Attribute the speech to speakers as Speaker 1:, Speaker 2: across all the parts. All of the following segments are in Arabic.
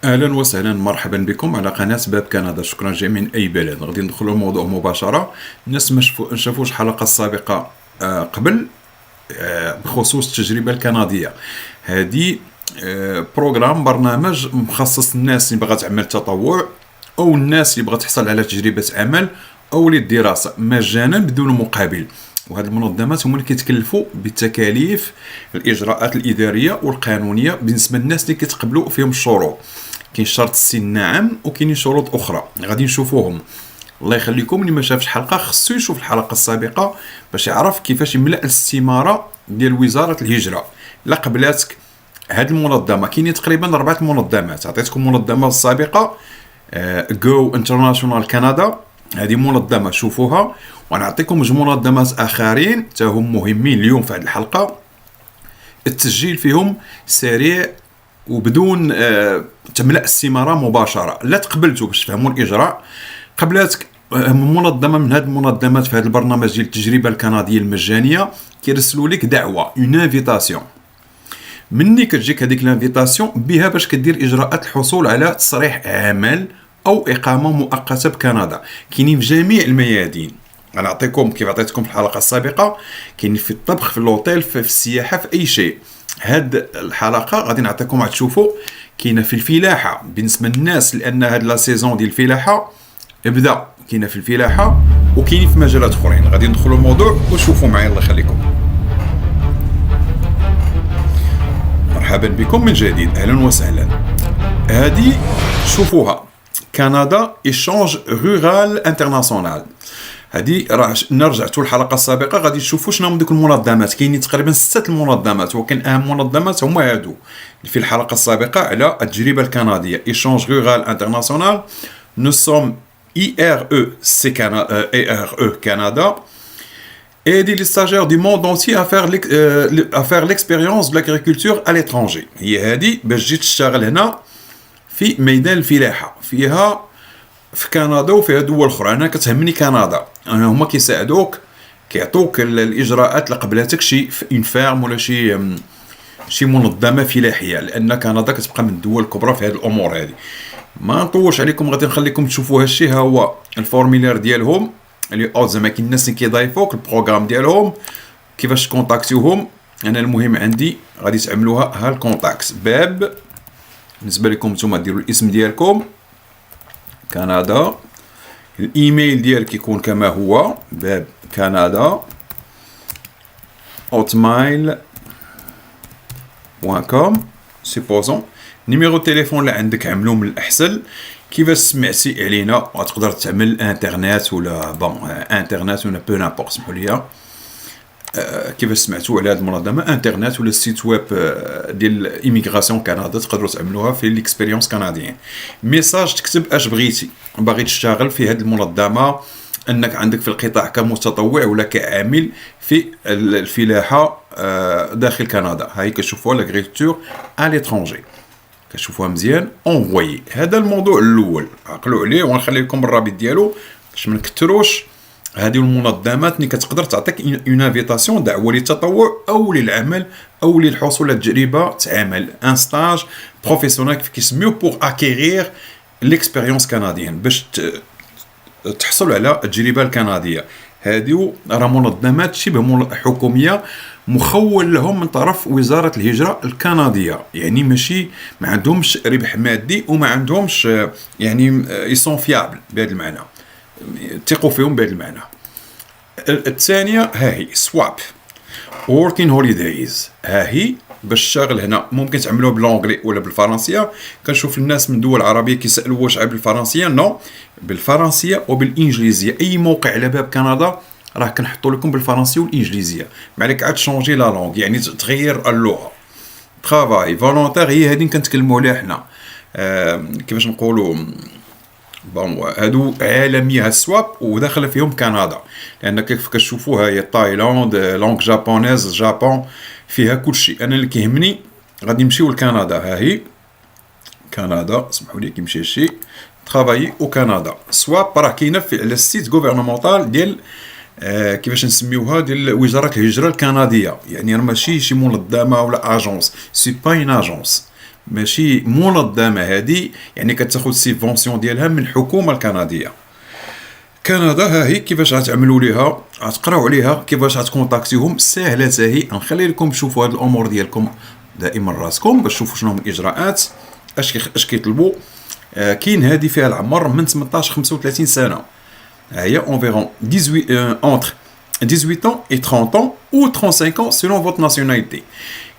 Speaker 1: اهلا وسهلا مرحبا بكم على قناه باب كندا. شكرا جميعا من اي بلد. غادي ندخلوا الموضوع مباشره. الناس ما شافوش الحلقه السابقه قبل بخصوص التجربه الكنديه هذه. برنامج مخصص الناس اللي بغات تعمل تطوع او الناس اللي بغات تحصل على تجربه عمل او للدراسه مجانا بدون مقابل. وهذه المنظمات هما اللي كيتكلفوا بالتكاليف الاجراءات الاداريه والقانونيه بالنسبه للناس اللي كيتقبلوا فيهم الشروط. كاين شرط السن نعم وكاين شروط اخرى غادي نشوفوهم. الله يخليكم اللي ما شافش الحلقه خصو يشوف الحلقه السابقه باش يعرف كيفاش يملأ الاستماره ديال وزاره الهجره. لا قبلاتك هاد المنظمه كاينين تقريبا 4 منظمات. عطيتكم منظمه السابقه جو انترناشونال كندا، هذه منظمه شوفوها، ونعطيكم جوج منظمات اخرين حتى هم مهمين اليوم في هذه الحلقه. التسجيل فيهم سريع وبدون تملأ الاستماره مباشره. لا تقبلتوا باش تفهموا الاجراء قبلاتك منظمه من هذه المنظمات في هذا البرنامج ديال التجربه الكنديه المجانيه كيرسلوا لك دعوه اون انفيتاسيون. مني كتجيك هذيك الانفيتاسيون بها باش كدير اجراءات الحصول على تصريح عمل او اقامه مؤقته بكندا. كاينين في جميع الميادين. غنعطيكم كيف عطيتكم في الحلقه السابقه، كاين في الطبخ، في الاوتيل، في السياحه، في اي شيء. هاد الحلقه غادي نعطيكم تشوفوا كاينه في الفلاحه بالنسبه للناس، لان هاد لا سيزون ديال الفلاحه ابدا. كاينه في الفلاحه وكاين في مجالات اخرين. غادي ندخلوا الموضوع وشوفوا معايا. الله يخليكم. مرحبا بكم من جديد، اهلا وسهلا. هذه شوفوها كندا ايشانج رورال انترناسيونال. هذه راه نرجعتوا الحلقه السابقه غادي تشوفوا شنو هما دوك المنظمات. كاينين تقريبا 6 المنظمات، ولكن اهم منظمات هما هادو في الحلقه السابقه على التجربه الكنديه ايشانج رورال انترناسيونال. نو سوم IRE Canada aider les stagiaires du monde entier à faire l'expérience de l'agriculture à l'étranger. هي هذه باش تجي تشتغل هنا في ميدان الفلاحه فيها في كندا وفيها دول اخرى. انا كتهمني كندا، هما كيساعدوك كيعطوك الاجراءات اللي قبلاتك شي اون فارم ولا شي منظمه فلاحيه، لان كندا كتبقى من الدول الكبرى في هذه الامور هذه. ما نطولش عليكم، غادي نخليكم تشوفوا هادشي. ها هو الفورميلير ديالهم اللي زعما كاين الناس اللي كيضايفوك البروغرام ديالهم كيفاش تكونتاكتيوهم. انا المهم عندي غادي تعملوها ها الكونتاكت باب. بالنسبه لكم نتوما ديروا الاسم ديالكم كندا، الايميل ديالك يكون كما هو باب كندا hotmail.com سيبوزون. نيميرو التليفون اللي عندك عملوه من الاحسن. كيفاش سمعتي علينا غتقدر تعمل انترنت ولا انترنت ولا بو نابورت. سمحوا لي كيفاش سمعتوا على هذه المنظمه انترنت ولا السيت ويب ديال ايميغراسيون كندا تقدروا تعملوها في ليكسبيريونس كنديين. ميساج تكتب اش بغيتي، باغي تشتغل في هذه المنظمه، انك عندك في القطاع كمتطوع ولا كعامل في الفلاحه داخل كندا. هاي كتشوفوا لاغريكتور ا ليترونجي كتشوفوها مزيان اونفوي. هذا الموضوع الاول عقلوا عليه، ونخلي لكم الرابط ديالو باش ما نكثروش. هذه المنظمات اللي كتقدر تعطيك اون انفيتاسيون دعوه للتطوع او للعمل او للحصول على تجربه عمل ان ستاج بروفيسيونيل كيف كيسميو بور اكيرير ليكسبيريونس كنديين، باش تحصل على التجربه الكنديه. هذه راه منظمات شبه حكوميه مخول لهم من طرف وزاره الهجره الكنديه. يعني ماشي ما عندهمش ربح مادي وما عندهمش يعني يسون فيابل بهذا المعنى، ثقوا فيهم بهذا المعنى. الثانيه ها هي سواب working holidays. ها هي باش تشتغل هنا ممكن تعملوها بالانجلي ولا بالفرنسيه. كنشوف الناس من دول عربيه كيسالوا واش عيب بالفرنسيه. نو، بالفرنسيه وبالانجليزيه. اي موقع على باب كندا راه كنحطوا لكم بالفرنسيه والانجليزيه، ما عليك عاد تشونجي لا لونغ يعني تغير اللغه. ترافاي فولونتير هي هذه كنتكلموا عليها حنا. كيفاش نقولوا بون هادو عالميه السواب وداخله فيهم كندا، لان كيف كتشوفوها هي تايلاند لونغ جابونيز جابون فيها كل شيء. انا اللي كيهمني غادي نمشيو لكندا. ها هي كندا، سمحوا لي كيمشي الشيء ترافاي او كندا. سواب راه كاينه في على السيت غوفرنمونتال ديال كيفاش نسميوها ديال وزاره الهجره الكنديه. يعني راه ماشي شي منظمه ولا اجونس، سي با اون اجونس. ماشي منظمه هذه، يعني كتاخذ سيفونسيون ديالها من الحكومه الكنديه. كندا ها هي كيفاش غتعملوا ليها، غتقراو عليها كيفاش غتكونتاكتيهم، ساهله هي. نخلي لكم تشوفوا هاد الامور ديالكم دائما راسكم باش تشوفوا شنو هما الاجراءات، اش كيطلبوا. كاين هادي فيها العمر من 18 35 سنه، ها هي اونفيرون 18 entre 18 ans et 30 ans ou 35 ans selon votre nationalité.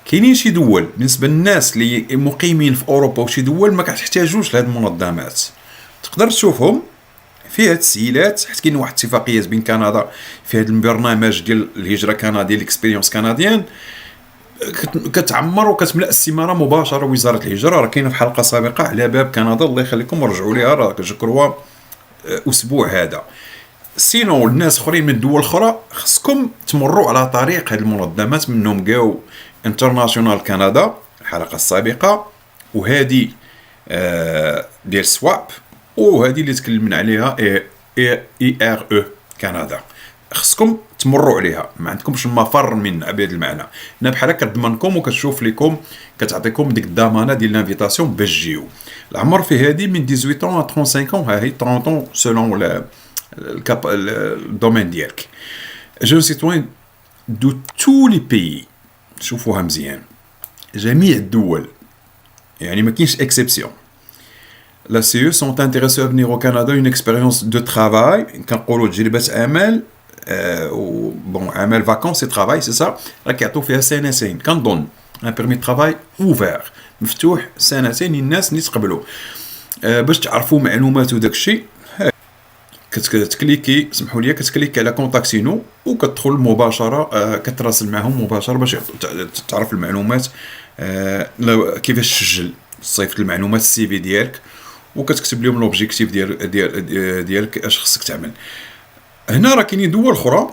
Speaker 1: كاينين شي دول بالنسبه للناس اللي مقيمين في اوروبا وشي دول ما كتحتاجوش لهاد المنظمات، تقدر تشوفهم فيها التسهيلات، حيت كاين واحد اتفاقيات بين كندا في هذا البرنامج ديال الهجره كنديه ليكسبيريونس كنديان، كتعمر وكتملا السيمانه مباشره. وزاره الهجره راه كاينه في حلقه سابقه على باب كندا، الله يخليكم رجعوا ليها، راه كتذكروا اسبوع هذا. سينو الناس اخرين من الدول الاخرى خصكم تمروا على طريق هذه المنظمات، منهم جاو انترناسيونال كندا الحلقه السابقه، وهذه ديال سواب، وهذه اللي تكلمنا عليها اي ار او كندا. خصكم تمروا عليها، ما عندكمش المفر من بهذا المعنى. انا بحال هكا كتضمنكم وكتشوف لكم، كتعطيكم ديك الضمانه ديال لانفيتاسيون باش تجيو. العمر في هذه من 18 à 35 ans، ها هي 30 ans سولون الدومين ديالك. جون سيتوين دو تو لي بيي، شوفوها مزيان، جميع الدول، يعني ما كاينش اكسبسيون. La CE sont intéressés à venir au Canada une expérience de travail. كنقولوا تجربة عمل، bon عمل vacances et travail c'est ça، راه كيعطيو فيها سنتين كنظن، un permis de travail ouvert مفتوح سنتين للناس اللي تقبلوا. باش تعرفوا معلومات وداك الشيء، كتكليكي، سمحوا لي، كتكليكي على كونتاكسينو وكتدخل مباشره، كتراسل معهم مباشره باش تعرف المعلومات، كيفاش تسجل، تصيفط المعلومات السي في ديالك، وكتكتب لهم لوبجيكتيف ديالك اش خصك تعمل. هنا راه كاينين دول اخرى،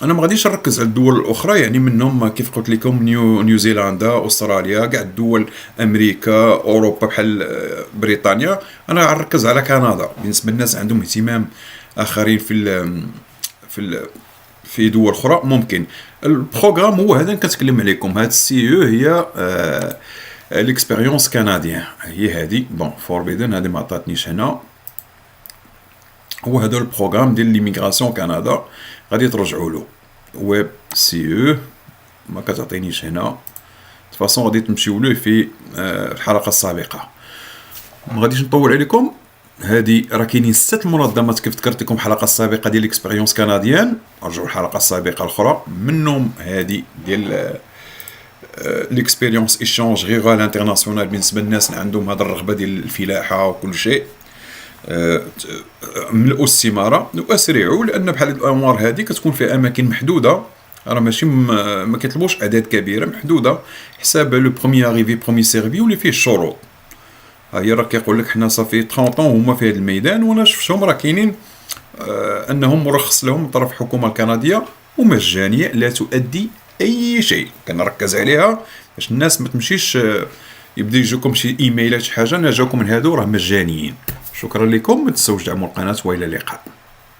Speaker 1: انا ما غاديش نركز على الدول الاخرى، يعني منهم كيف قلت لكم نيوزيلندا، استراليا، كاع الدول، امريكا، اوروبا بحال بريطانيا. انا غنركز على كندا بالنسبه للناس عندهم اهتمام اخرين في دول اخرى. ممكن البروغرام هو هذا كنتكلم عليكم، هاد السي او هي ليكسبيريونس كنديان، هي هذه بون فوربيدن، هذه ما عطاتنيش هنا. هو هذا البروغرام ديال ليميغراسيون كندا، غادي ترجعوا له ويب سي او، ما كتعطينيش هنا فاصون، غادي تمشيو له في الحلقه السابقه. ما غاديش نطول عليكم، هذه راه كاينين 6 منظمات كيف ذكرت لكم الحلقه السابقه ديال ليكسبيريونس كنديان، رجعوا الحلقه السابقه الاخرى، منهم هذه ديال ليكسبيريونس ايشانج غيغال انترناسيونال بالنسبه للناس اللي عندهم هذه الرغبه ديال الفلاحه وكل شيء. ملؤوا السماره واسرعوا، لان بحال الاموار هذه كتكون في اماكن محدوده، راه ماشي ما كيطلبوش اعداد كبيره، محدوده، حساب لو بروميي اريفي بروميي سيرفي، واللي فيه الشروط. ها هي راه كيقول لك حنا صافي 30 هما في هذا الميدان، وانا شفتهم راه كاينين انهم مرخص لهم من طرف الحكومه الكنديه ومجانيه، لا تؤدي اي شيء. كنركز عليها باش الناس ما تمشيش يبدا يجوكم شي ايميلات شي حاجه، انا جاكم من هادو راه مجانيين. شكرا لكم، ما تنساوش دعموا القناه، والى اللقاء.